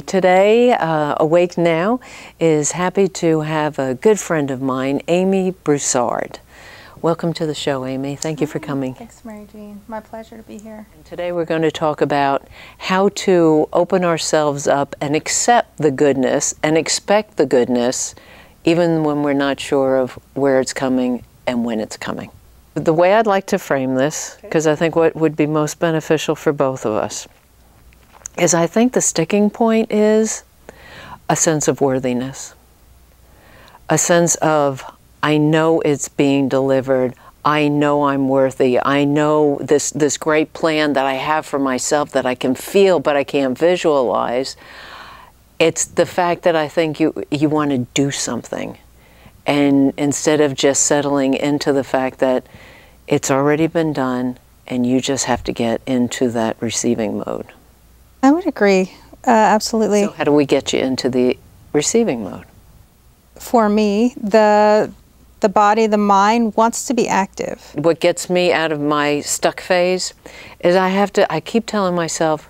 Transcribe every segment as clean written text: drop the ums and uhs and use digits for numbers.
Today, Awake Now is happy to have a good friend of mine, Amy Broussard. Welcome to the show, Amy. Thank you for coming. Thanks, Mary Jean. My pleasure to be here. And today we're going to talk about how to open ourselves up and accept the goodness and expect the goodness even when we're not sure of where it's coming and when it's coming. The way I'd like to frame this, because I think what would be most beneficial for both of us, is I think the sticking point is a sense of worthiness. A sense of, I know it's being delivered, I know I'm worthy, I know this great plan that I have for myself that I can feel but I can't visualize. It's the fact that I think you want to do something. And instead of just settling into the fact that it's already been done and you just have to get into that receiving mode. I would agree, absolutely. So how do we get you into the receiving mode? For me, the body, the mind wants to be active. What gets me out of my stuck phase is I keep telling myself,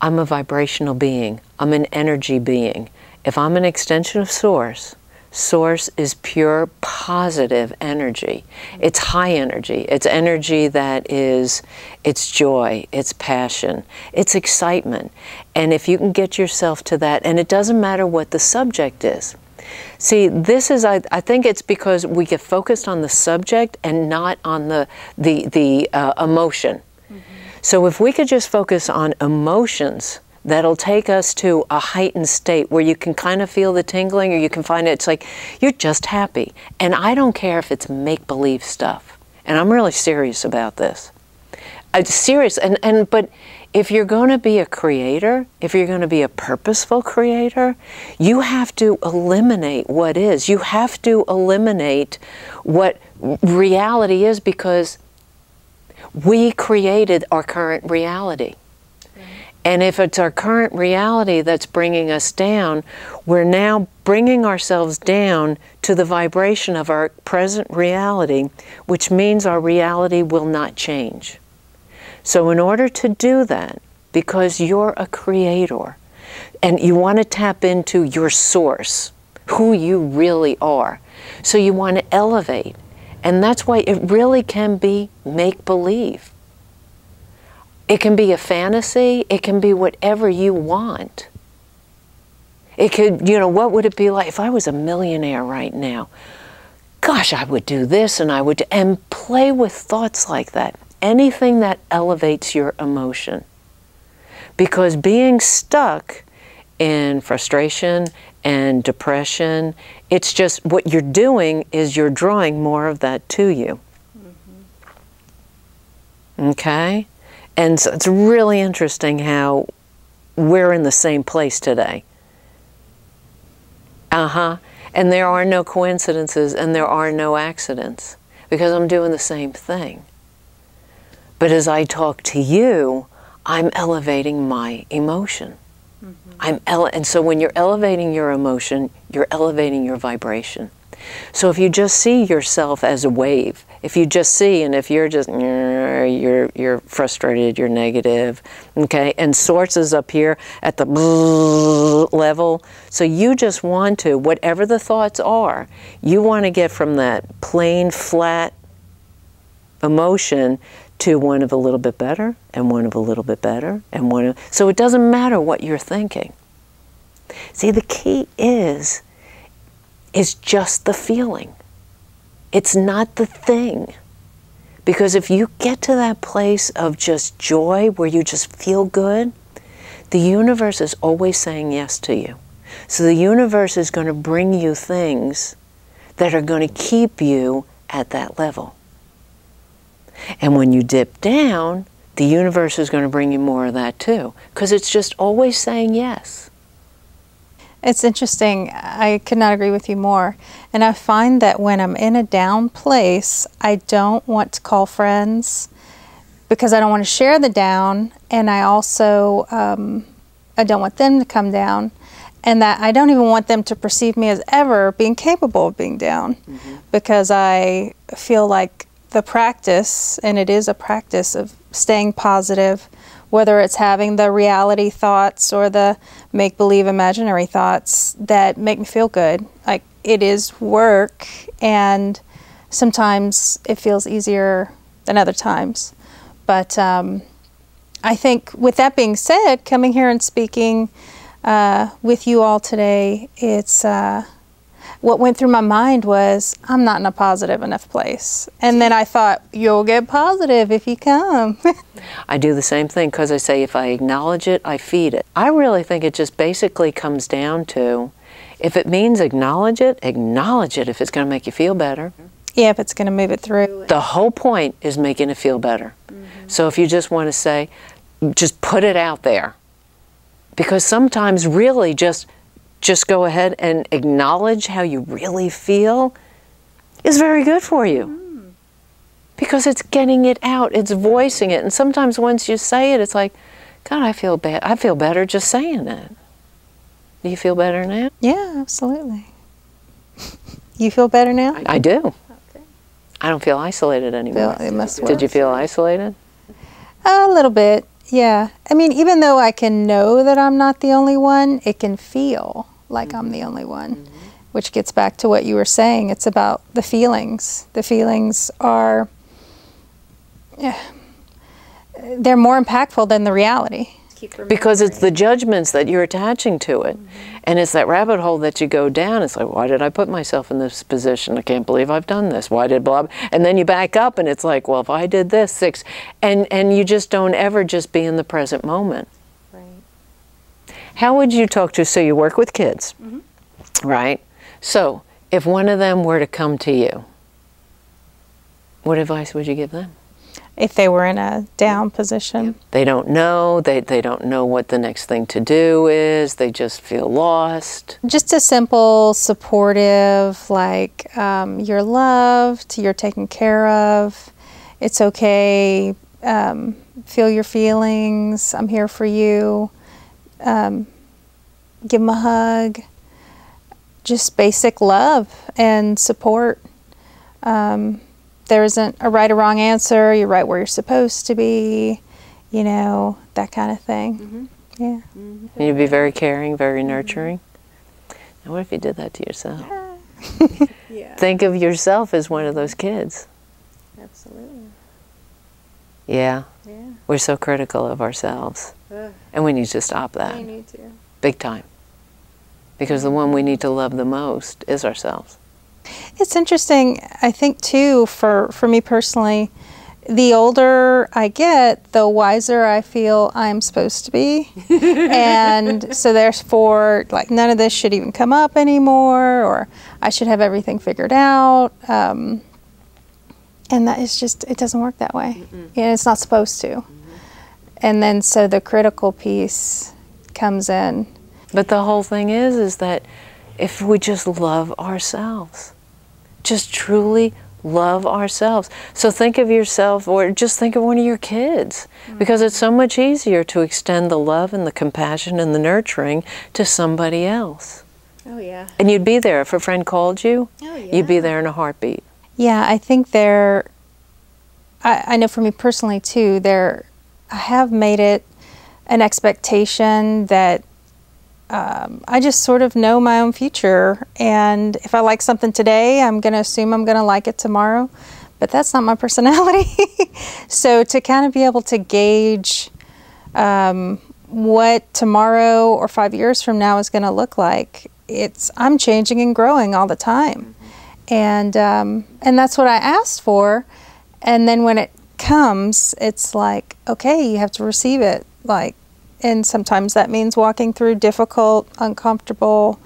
I'm a vibrational being. I'm an energy being. If I'm an extension of Source, Source is pure positive energy. It's high energy. It's energy that is, it's joy, it's passion, it's excitement. And if you can get yourself to that, and it doesn't matter what the subject is. See, this is, I think it's because we get focused on the subject and not on the emotion. Mm-hmm. So if we could just focus on emotions, that'll take us to a heightened state where you can kind of feel the tingling, or you can find it's like you're just happy. And I don't care if it's make-believe stuff. And I'm really serious about this. I'm serious. But if you're going to be a creator, if you're going to be a purposeful creator, you have to eliminate what is. You have to eliminate what reality is, because we created our current reality. And if it's our current reality that's bringing us down, we're now bringing ourselves down to the vibration of our present reality, which means our reality will not change. So in order to do that, because you're a creator, and you want to tap into your source, who you really are, so you want to elevate. And that's why it really can be make-believe. It can be a fantasy, it can be whatever you want. It could, what would it be like if I was a millionaire right now? Gosh, I would do this and I would, and play with thoughts like that. Anything that elevates your emotion. Because being stuck in frustration and depression, it's just what you're doing is you're drawing more of that to you. Mm-hmm. Okay? And so it's really interesting how we're in the same place today. And there are no coincidences and there are no accidents, because I'm doing the same thing. But as I talk to you, I'm elevating my emotion. Mm-hmm. And so when you're elevating your emotion, you're elevating your vibration. So if you just see yourself as a wave, if you just see, and if you're just, you're frustrated, you're negative, okay, and Source is up here at the level, so you just want to, whatever the thoughts are, you want to get from that plain, flat emotion to one of a little bit better, and one of a little bit better, and one of, so it doesn't matter what you're thinking. See, the key is just the feeling. It's not the thing. Because if you get to that place of just joy, where you just feel good, the universe is always saying yes to you. So the universe is going to bring you things that are going to keep you at that level. And when you dip down, the universe is going to bring you more of that too. Because it's just always saying yes. It's interesting. I could not agree with you more. And I find that when I'm in a down place, I don't want to call friends because I don't want to share the down. And I also, I don't want them to come down. And that I don't even want them to perceive me as ever being capable of being down. Mm-hmm. Because I feel like the practice, and it is a practice of staying positive, whether it's having the reality thoughts or the make-believe imaginary thoughts that make me feel good. Like, it is work, and sometimes it feels easier than other times. But I think with that being said, coming here and speaking with you all today, it's what went through my mind was, I'm not in a positive enough place. And then I thought, you'll get positive if you come. I do the same thing, because I say if I acknowledge it, I feed it. I really think it just basically comes down to, if it means acknowledge it if it's going to make you feel better. Yeah, if it's going to move it through. The whole point is making it feel better. So if you just want to say, just put it out there. Because sometimes really just go ahead and acknowledge how you really feel is very good for you. Because it's getting it out, it's voicing it. And sometimes once you say it, it's like, God, I feel bad. I feel better just saying it. Do you feel better now? Yeah, absolutely. You feel better now? I do. Okay. I don't feel isolated anymore. It must work. Did you feel isolated? A little bit, yeah. I mean, even though I can know that I'm not the only one, it can feel like I'm the only one, which gets back to what you were saying. It's about the feelings. The feelings are, they're more impactful than the reality. Because it's the judgments that you're attaching to it. And it's that rabbit hole that you go down. It's like, why did I put myself in this position? I can't believe I've done this. Why did blah, blah? And then you back up and it's like, well, if I did this, six. And you just don't ever just be in the present moment. Right. How would you talk to, so you work with kids, right? So if one of them were to come to you, what advice would you give them? If they were in a down position. They don't know, they don't know what the next thing to do is, they just feel lost. Just a simple, supportive, like, you're loved, you're taken care of, it's okay, feel your feelings, I'm here for you, give them a hug, just basic love and support. There isn't a right or wrong answer. You're right where you're supposed to be, you know, that kind of thing. Yeah. And you'd be very caring, very nurturing. And what if you did that to yourself? Think of yourself as one of those kids. Absolutely. Yeah. We're so critical of ourselves. And we need to stop that. We need to. Big time. Because the one we need to love the most is ourselves. It's interesting, I think, too, for me personally, the older I get, the wiser I feel I'm supposed to be. And so therefore, like, none of this should even come up anymore, or I should have everything figured out. And that is just, it doesn't work that way. Yeah, it's not supposed to. And then so the critical piece comes in. But the whole thing is that if we just love ourselves, just truly love ourselves. So think of yourself, or just think of one of your kids, because it's so much easier to extend the love and the compassion and the nurturing to somebody else. Oh, yeah. And you'd be there if a friend called you. Oh, yeah. You'd be there in a heartbeat. Yeah, I think I know for me personally too, I have made it an expectation that I just sort of know my own future, and if I like something today, I'm going to assume I'm going to like it tomorrow, but that's not my personality. So to kind of be able to gauge what tomorrow or 5 years from now is going to look like, I'm changing and growing all the time, and that's what I asked for, and then when it comes, it's like, okay, you have to receive it, like. And sometimes that means walking through difficult, uncomfortable,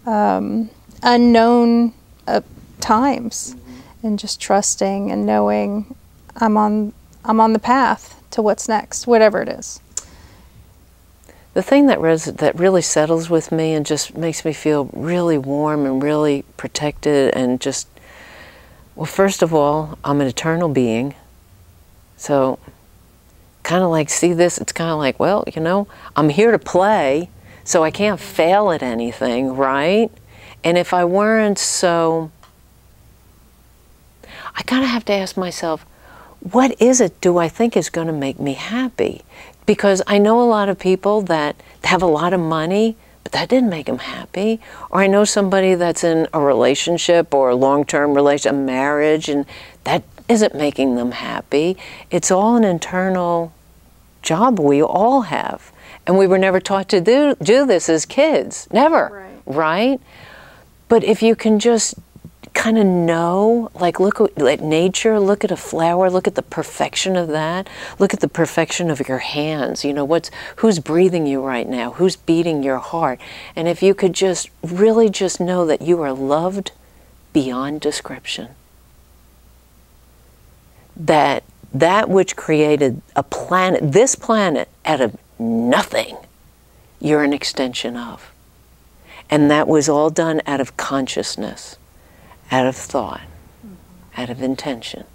unknown times, and just trusting and knowing I'm on the path to what's next, whatever it is. The thing that really settles with me and just makes me feel really warm and really protected, and just, well, first of all, I'm an eternal being, so kind of like, see this, it's kind of like, well, you know, I'm here to play, so I can't fail at anything, right? And if I weren't, so I kind of have to ask myself, what is it do I think is going to make me happy? Because I know a lot of people that have a lot of money, but that didn't make them happy. Or I know somebody that's in a relationship or a long-term relationship, a marriage, and that isn't making them happy. It's all an internal job we all have. And we were never taught to do this as kids. Never. Right? But if you can just kind of know, like look at nature, look at a flower, look at the perfection of that, look at the perfection of your hands, you know, who's breathing you right now, who's beating your heart. And if you could just really just know that you are loved beyond description. That which created a planet, this planet, out of nothing, you're an extension of. And that was all done out of consciousness, out of thought, out of intention.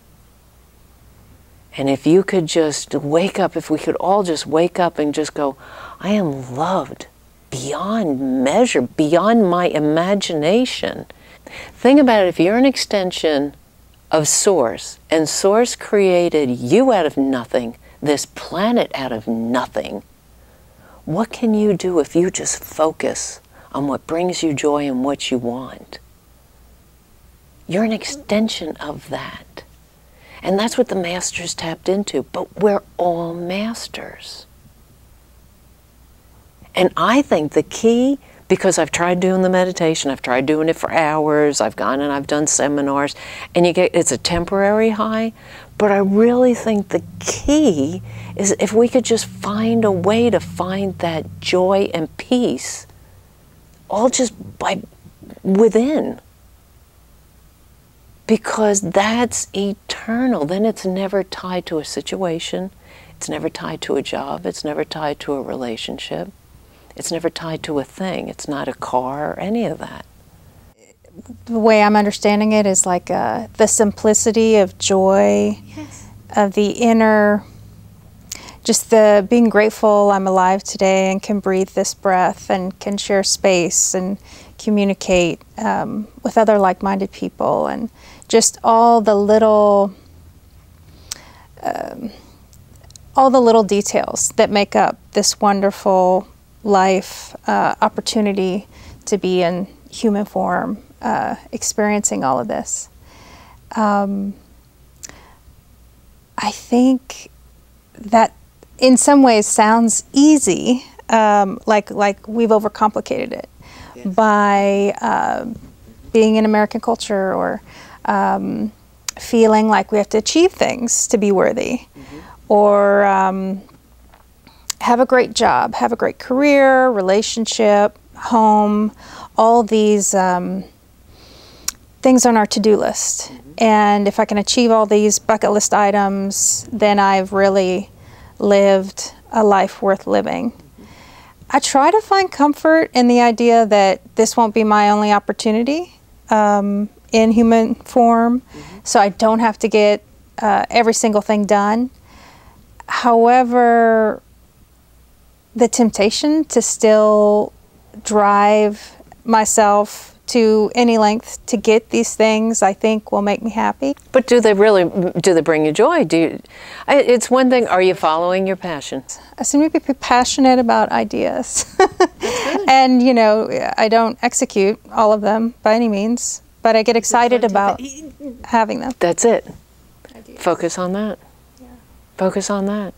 And if you could just wake up, if we could all just wake up and just go, I am loved beyond measure, beyond my imagination. Think about it, if you're an extension of Source, and Source created you out of nothing, this planet out of nothing, what can you do if you just focus on what brings you joy and what you want? You're an extension of that. And that's what the masters tapped into. But we're all masters. And I think the key, because I've tried doing the meditation, I've tried doing it for hours, I've gone and I've done seminars, and it's a temporary high, but I really think the key is if we could just find a way to find that joy and peace, all just by within. Because that's eternal. Then it's never tied to a situation. It's never tied to a job. It's never tied to a relationship. It's never tied to a thing. It's not a car or any of that. The way I'm understanding it is like the simplicity of joy, of the inner, just the being grateful I'm alive today and can breathe this breath and can share space and communicate with other like-minded people, and just all the little details that make up this wonderful life opportunity to be in human form, experiencing all of this. I think that in some ways sounds easy, like we've overcomplicated it by being in American culture, or feeling like we have to achieve things to be worthy, or have a great job, have a great career, relationship, home, all these things on our to-do list. And if I can achieve all these bucket list items, then I've really lived a life worth living. I try to find comfort in the idea that this won't be my only opportunity in human form, so I don't have to get every single thing done. However, the temptation to still drive myself to any length to get these things, I think, will make me happy. But do they bring you joy? It's one thing, are you following your passions? I seem to be passionate about ideas. And, you know, I don't execute all of them by any means, but I get excited about having them. That's it. Focus on that. Yeah. Focus on that.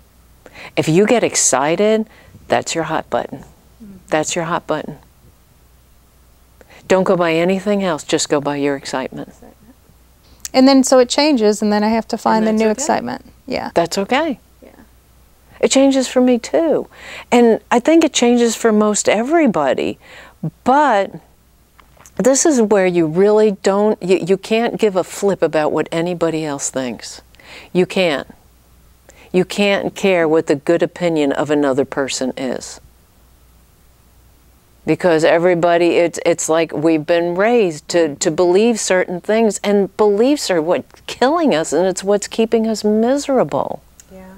If you get excited, that's your hot button. That's your hot button. Don't go by anything else, just go by your excitement. And then so it changes, and then I have to find the new excitement. Yeah. That's okay. Yeah. It changes for me too. And I think it changes for most everybody. But this is where you really don't, you can't give a flip about what anybody else thinks. You can't. You can't care what the good opinion of another person is. Because everybody, it's like we've been raised to believe certain things, and beliefs are what's killing us, and it's what's keeping us miserable. Yeah.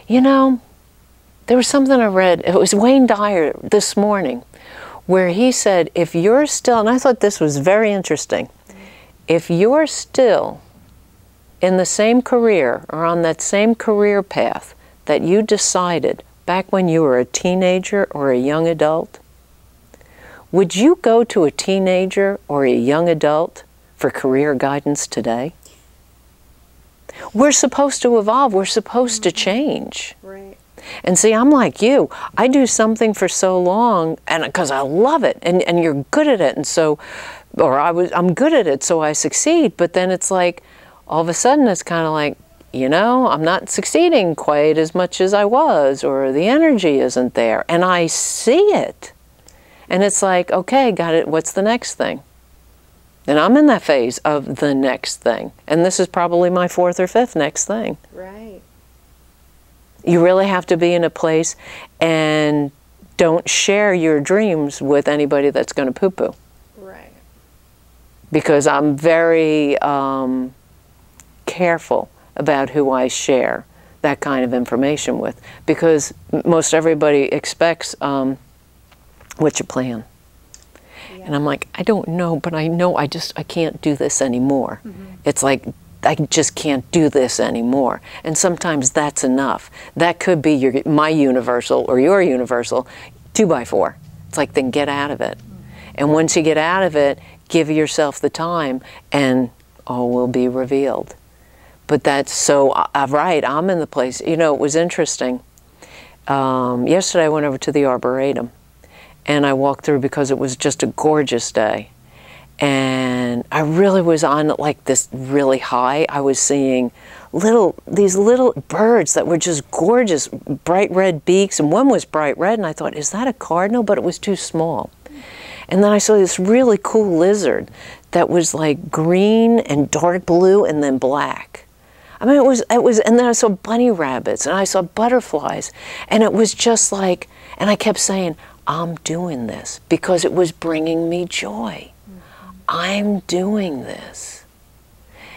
You know, there was something I read, it was Wayne Dyer this morning, where he said, if you're still, and I thought this was very interesting, if you're still in the same career or on that same career path that you decided back when you were a teenager or a young adult, would you go to a teenager or a young adult for career guidance today? We're supposed to evolve. We're supposed to change. Right. And see, I'm like you. I do something for so long, and because I love it, and you're good at it, and so, or I'm good at it, so I succeed. But then it's like, all of a sudden, it's kind of like, you know, I'm not succeeding quite as much as I was, or the energy isn't there, and I see it, and it's like, okay, got it. What's the next thing? And I'm in that phase of the next thing, and this is probably my 4th or 5th next thing. Right. You really have to be in a place, and don't share your dreams with anybody that's going to poo-poo. Right. Because I'm very careful about who I share that kind of information with. Because most everybody expects, what's your plan? Yeah. And I'm like, I don't know, but I know I can't do this anymore. Mm-hmm. It's like, I just can't do this anymore. And sometimes that's enough. That could be my universal or your universal 2x4. It's like, then get out of it. And once you get out of it, give yourself the time and all will be revealed. But that's so, right, I'm in the place. You know, it was interesting. Yesterday I went over to the Arboretum and I walked through because it was just a gorgeous day. And I really was on like this really high. I was seeing these little birds that were just gorgeous, bright red beaks, and one was bright red, and I thought, is that a cardinal? But it was too small. And then I saw this really cool lizard that was like green and dark blue and then black. I mean, it was, and then I saw bunny rabbits and I saw butterflies, and it was just like, and I kept saying, I'm doing this because it was bringing me joy. I'm doing this.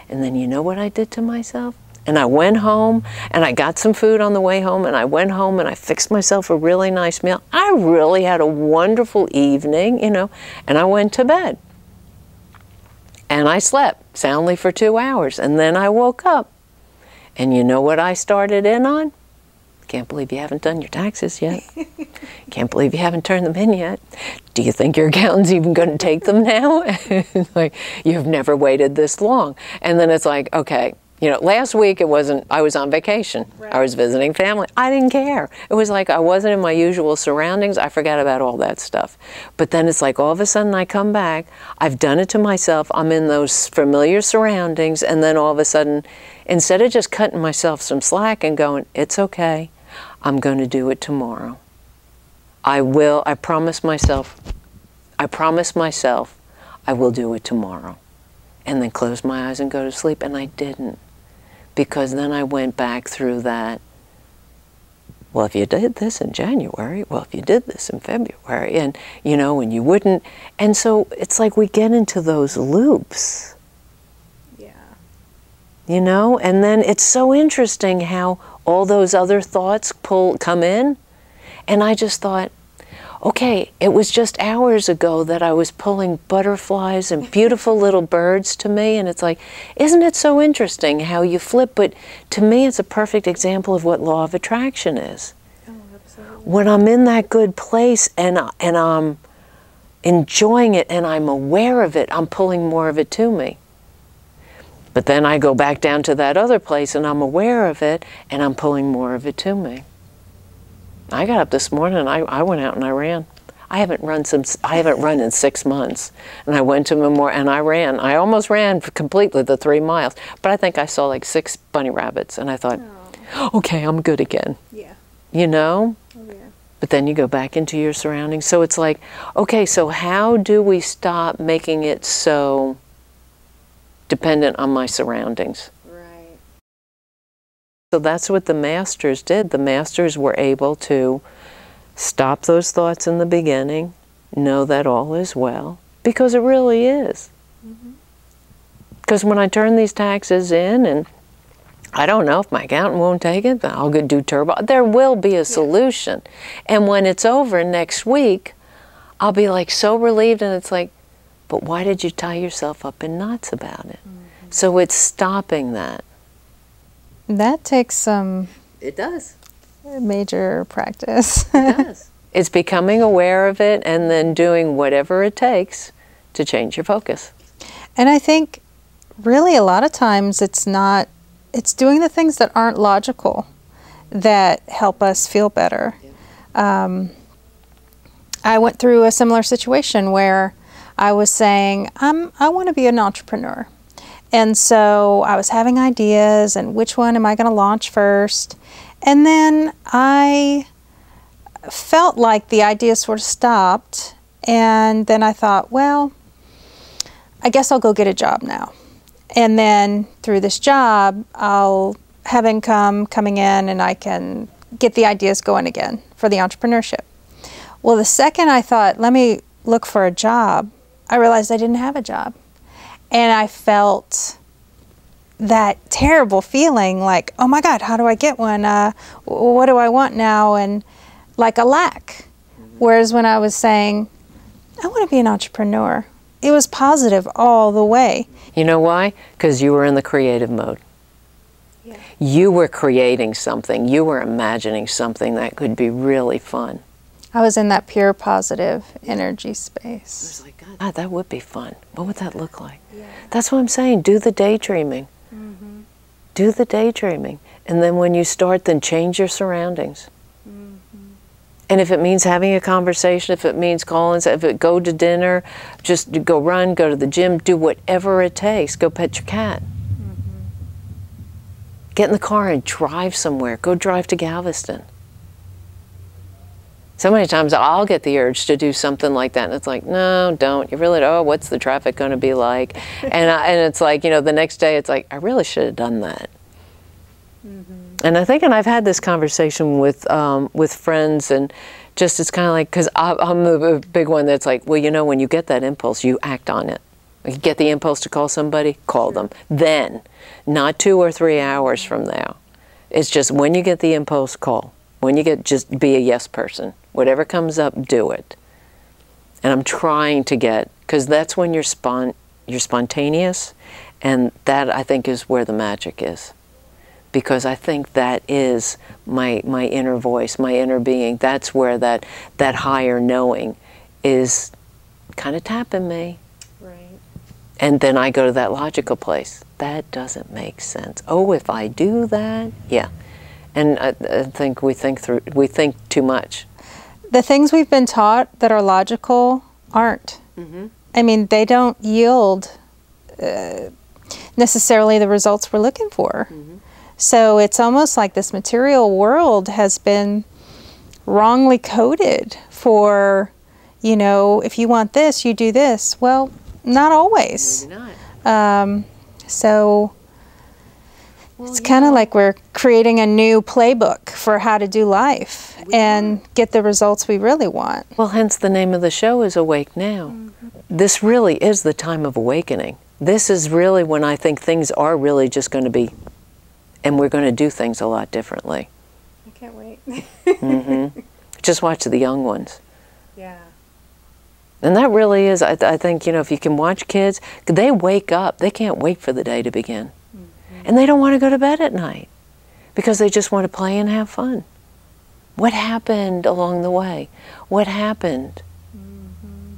And then you know what I did to myself? And I went home and I got some food on the way home, and I went home and I fixed myself a really nice meal. I really had a wonderful evening, you know, and I went to bed. And I slept soundly for 2 hours, and then I woke up. And you know what I started in on? Can't believe you haven't done your taxes yet. Can't believe you haven't turned them in yet. Do you think your accountant's even going to take them now? Like, you've never waited this long. And then it's like, okay, you know, last week it wasn't, I was on vacation. Right. I was visiting family. I didn't care. It was like I wasn't in my usual surroundings. I forgot about all that stuff. But then it's like all of a sudden I come back, I've done it to myself, I'm in those familiar surroundings, and then all of a sudden, instead of just cutting myself some slack and going, it's okay, I'm going to do it tomorrow. I promise myself, I will do it tomorrow. And then close my eyes and go to sleep, and I didn't. Because then I went back through that, well, if you did this in January, well, if you did this in February, and, you know, and you wouldn't. And so it's like we get into those loops. Yeah. You know, and then it's so interesting how all those other thoughts come in. And I just thought, okay, it was just hours ago that I was pulling butterflies and beautiful little birds to me, and it's like, isn't it so interesting how you flip? But to me, it's a perfect example of what law of attraction is. Oh, absolutely. When I'm in that good place and I'm enjoying it and I'm aware of it, I'm pulling more of it to me. But then I go back down to that other place and I'm aware of it and I'm pulling more of it to me. I got up this morning and I went out and I ran. I haven't run in 6 months. And I went to Memorial and I ran. I almost ran completely the 3 miles, but I think I saw like 6 bunny rabbits, and I thought, okay, I'm good again. Yeah. You know? Oh, yeah. But then you go back into your surroundings. So it's like, okay, so how do we stop making it so dependent on my surroundings? So that's what the masters did. The masters were able to stop those thoughts in the beginning, know that all is well, because it really is. Because when I turn these taxes in, and I don't know if my accountant won't take it, then I'll go do turbo. There will be a solution. And when it's over next week, I'll be like so relieved, and it's like, but why did you tie yourself up in knots about it? So it's stopping that. That takes some... It does. major practice. It does. It's becoming aware of it and then doing whatever it takes to change your focus. And I think really a lot of times it's doing the things that aren't logical that help us feel better. I went through a similar situation where I was saying, I want to be an entrepreneur. And so I was having ideas and which one am I going to launch first? And then I felt like the idea sort of stopped. And then I thought, well, I guess I'll go get a job now. And then through this job, I'll have income coming in and I can get the ideas going again for the entrepreneurship. Well, the second I thought, let me look for a job, I realized I didn't have a job. And I felt that terrible feeling like, oh my God, how do I get one? What do I want now? And like a lack. Whereas when I was saying, I want to be an entrepreneur, it was positive all the way. You know why? Because you were in the creative mode. Yeah. You were creating something. You were imagining something that could be really fun. I was in that pure positive energy space. I was like, God, that would be fun. What would that look like? Yeah. That's what I'm saying. Do the daydreaming. Mm-hmm. Do the daydreaming. And then when you start, then change your surroundings. Mm-hmm. And if it means having a conversation, if it means calling, if it go to dinner, just go run, go to the gym, do whatever it takes. Go pet your cat. Mm-hmm. Get in the car and drive somewhere. Go drive to Galveston. So many times I'll get the urge to do something like that, and it's like, no, don't. You really, oh, what's the traffic going to be like? And it's like, you know, the next day it's like, I really should have done that. Mm-hmm. And I think, and I've had this conversation with friends, and just it's kind of like, because I'm a big one that's like, well, you know, when you get that impulse, you act on it. You get the impulse to call somebody, call them. Then, not 2 or 3 hours from now. It's just when you get the impulse, call. When you get, just be a yes person. Whatever comes up, do it. And I'm trying to get, because that's when you're spontaneous, and that I think is where the magic is. Because I think that is my inner voice, my inner being. That's where that higher knowing is kind of tapping me. Right. And then I go to that logical place. That doesn't make sense. Oh, if I do that, yeah. And I think we think too much. The things we've been taught that are logical aren't. Mm-hmm. I mean, they don't yield necessarily the results we're looking for. Mm-hmm. So it's almost like this material world has been wrongly coded for, you know, if you want this, you do this. Well, not always. Maybe not. So it's kind of like we're creating a new playbook for how to do life and get the results we really want. Well, hence the name of the show is Awake Now. Mm-hmm. This really is the time of awakening. This is really when I think things are really just going to be, and we're going to do things a lot differently. I can't wait. Mm-hmm. Just watch the young ones. Yeah. And that really is, I think, you know, if you can watch kids, they wake up, they can't wait for the day to begin. And they don't want to go to bed at night because they just want to play and have fun. What happened along the way? What happened? Mm-hmm.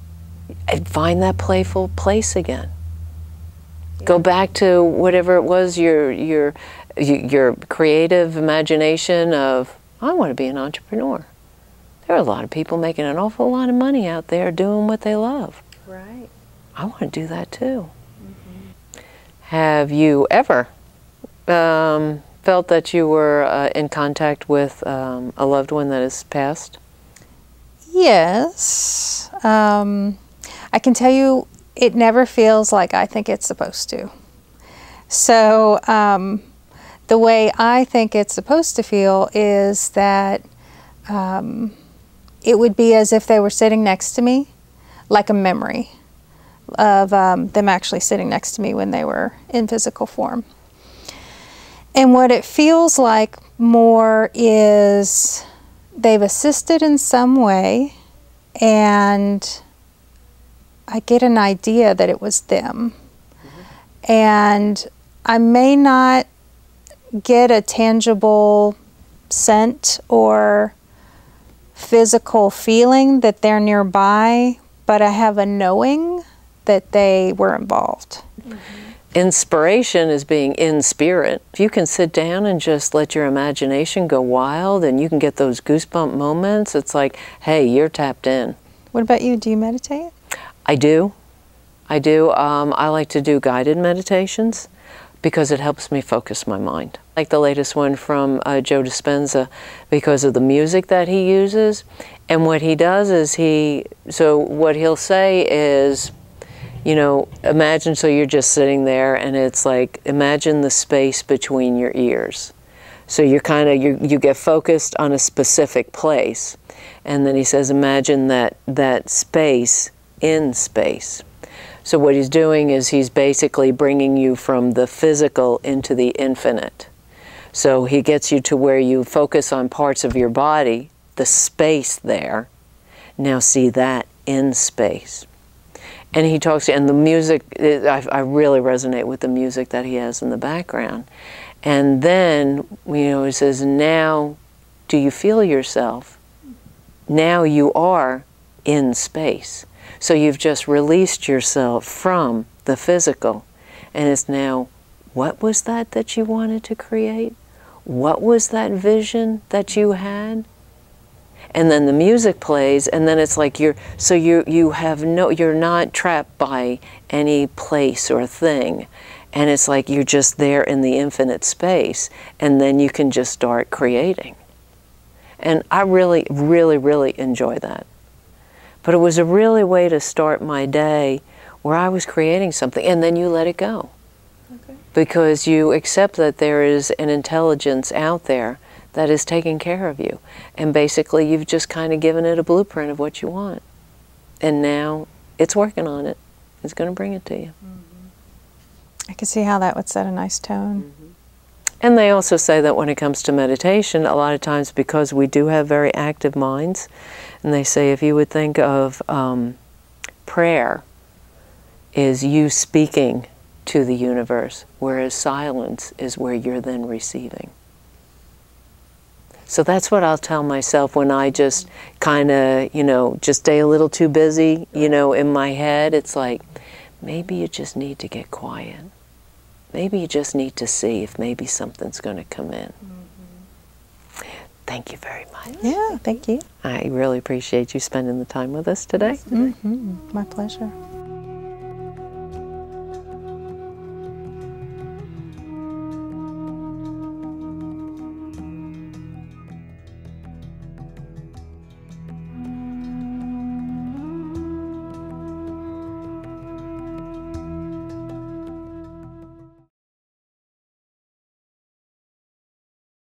And find that playful place again. Yeah. Go back to whatever it was, your creative imagination of, I want to be an entrepreneur. There are a lot of people making an awful lot of money out there doing what they love. Right. I want to do that too. Mm-hmm. Have you ever felt that you were in contact with a loved one that has passed? Yes. I can tell you it never feels like I think it's supposed to. So the way I think it's supposed to feel is that it would be as if they were sitting next to me, like a memory of them actually sitting next to me when they were in physical form. And what it feels like more is they've assisted in some way, and I get an idea that it was them. Mm-hmm. And I may not get a tangible scent or physical feeling that they're nearby, but I have a knowing that they were involved. Inspiration is being in spirit. If you can sit down and just let your imagination go wild and you can get those goosebump moments, it's like, hey, you're tapped in. What about you? Do you meditate? I do. I do. I like to do guided meditations because it helps me focus my mind. Like the latest one from Joe Dispenza, because of the music that he uses. And what he does is so what he'll say is, you know, imagine, so you're just sitting there and it's like, imagine the space between your ears. So you're kind of, you get focused on a specific place. And then he says, imagine that space in space. So what he's doing is he's basically bringing you from the physical into the infinite. So he gets you to where you focus on parts of your body, the space there. Now see that in space. And he talks, and the music, I really resonate with the music that he has in the background. And then, you know, he says, now do you feel yourself? Now you are in space. So you've just released yourself from the physical. And it's now, what was that you wanted to create? What was that vision that you had? And then the music plays, and then it's like you're not trapped by any place or thing. And it's like you're just there in the infinite space, and then you can just start creating. And I really, really, really enjoy that. But it was a really way to start my day where I was creating something, and then you let it go. Okay. Because you accept that there is an intelligence out there that is taking care of you. And basically you've just kind of given it a blueprint of what you want. And now it's working on it. It's going to bring it to you. I can see how that would set a nice tone. And they also say that when it comes to meditation, a lot of times because we do have very active minds, and they say if you would think of prayer is you speaking to the universe, whereas silence is where you're then receiving. So that's what I'll tell myself when I just kind of, you know, just stay a little too busy, you know, in my head. It's like, maybe you just need to get quiet. Maybe you just need to see if maybe something's going to come in. Thank you very much. Yeah, thank you. I really appreciate you spending the time with us today. My pleasure.